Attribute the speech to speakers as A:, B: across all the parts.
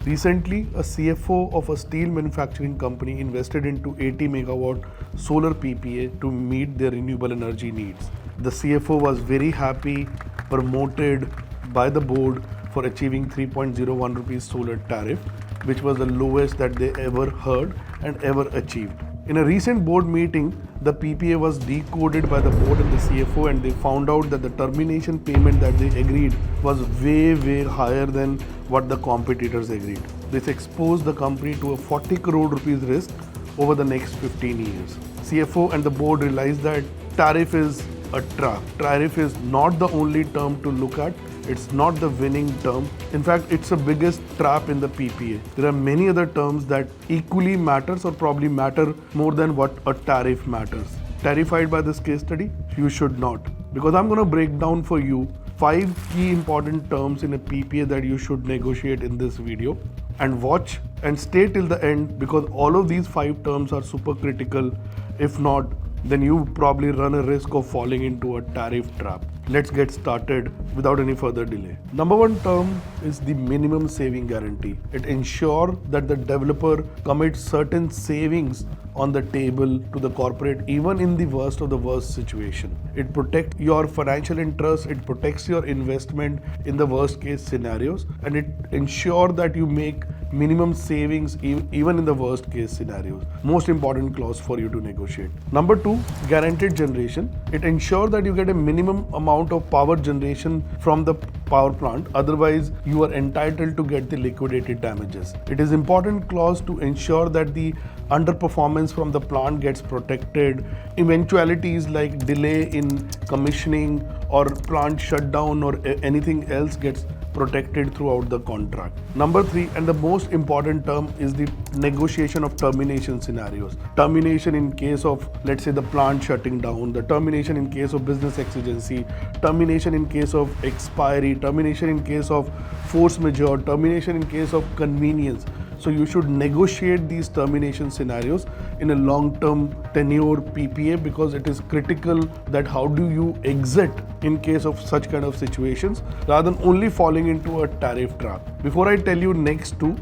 A: Recently, a CFO of a steel manufacturing company invested into 80 megawatt solar PPA to meet their renewable energy needs. The CFO was very happy, promoted by the board for achieving 3.01 rupees solar tariff, which was the lowest that they ever heard and ever achieved. In a recent board meeting, the PPA was decoded by the board and the CFO, and they found out that the termination payment that they agreed was way higher than what the competitors agreed. This exposed the company to a 40 crore rupees risk over the next 15 years. CFO and the board realized that tariff is a trap. Tariff is not the only term to look at. It's not the winning term. In fact, it's the biggest trap in the PPA. There are many other terms that equally matters or probably matter more than what a tariff matters. Terrified by this case study? You should not. Because I'm going to break down for you 5 key important terms in a PPA that you should negotiate in this video. And watch and stay till the end, because all of these 5 terms are super critical. If not, then you probably run a risk of falling into a tariff trap. Let's get started without any further delay. Number 1 term is the minimum saving guarantee. It ensures that the developer commits certain savings on the table to the corporate, even in the worst of the worst situation. It protects your financial interests, it protects your investment in the worst case scenarios, and it ensures that you make minimum savings even in the worst case scenarios. Most important clause for you to negotiate. Number 2, guaranteed generation. It ensures that you get a minimum amount of power generation from the power plant, otherwise you are entitled to get the liquidated damages. It is important clause to ensure that the underperformance from the plant gets protected. Eventualities like delay in commissioning or plant shutdown or anything else gets protected throughout the contract. Number 3, and the most important term, is the negotiation of termination scenarios. Termination in case of, let's say, the plant shutting down, the termination in case of business exigency, termination in case of expiry, termination in case of force majeure, termination in case of convenience. So you should negotiate these termination scenarios in a long-term tenure PPA, because it is critical that how do you exit in case of such kind of situations rather than only falling into a tariff trap. Before I tell you next 2,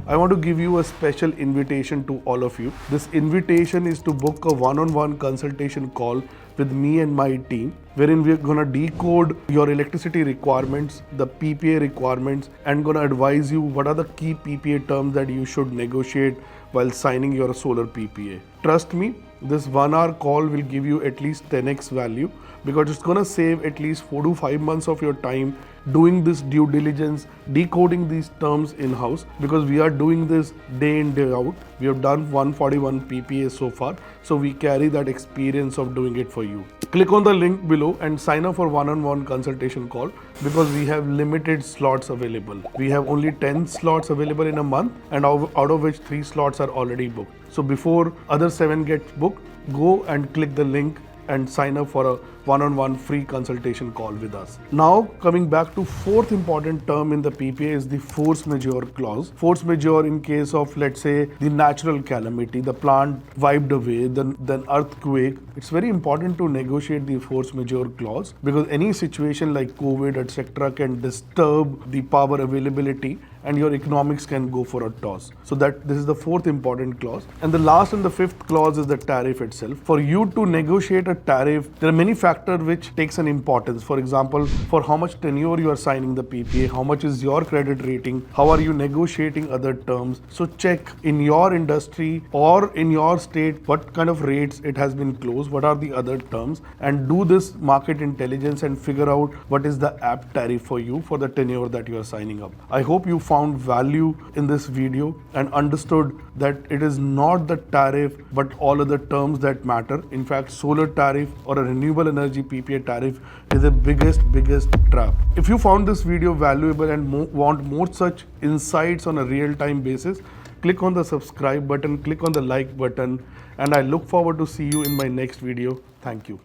A: I want to give you a special invitation to all of you. This invitation is to book a one-on-one consultation call with me and my team, wherein we're gonna decode your electricity requirements, the PPA requirements, and gonna advise you what are the key PPA terms that you should negotiate while signing your solar PPA. Trust me, this 1-hour call will give you at least 10x value, because it's gonna save at least 4 to 5 months of your time doing this due diligence, decoding these terms in-house, because we are doing this day in, day out. We have done 141 PPAs so far, so we carry that experience of doing it for you. Click on the link below and sign up for one-on-one consultation call, because we have limited slots available. We have only 10 slots available in a month, and out of which 3 slots are already booked. So before other 7 gets booked, go and click the link and sign up for a one-on-one free consultation call with us. Now, coming back to 4th important term in the PPA is the force majeure clause. Force majeure in case of, let's say, the natural calamity, the plant wiped away, then earthquake. It's very important to negotiate the force majeure clause, because any situation like COVID, etc. can disturb the power availability and your economics can go for a toss. So that this is the 4th important clause. And the last and the 5th clause is the tariff itself. For you to negotiate a tariff, there are many factors which takes an importance. For example, for how much tenure you are signing the PPA, how much is your credit rating, how are you negotiating other terms. So check in your industry or in your state what kind of rates it has been closed, what are the other terms, and do this market intelligence and figure out what is the apt tariff for you for the tenure that you are signing up. I hope you found value in this video and understood that it is not the tariff but all other terms that matter. In fact, solar tariff or a renewable energy PPA tariff is the biggest trap. If you found this video valuable and want more such insights on a real-time basis, click on the subscribe button, click on the like button, and I look forward to see you in my next video. Thank you.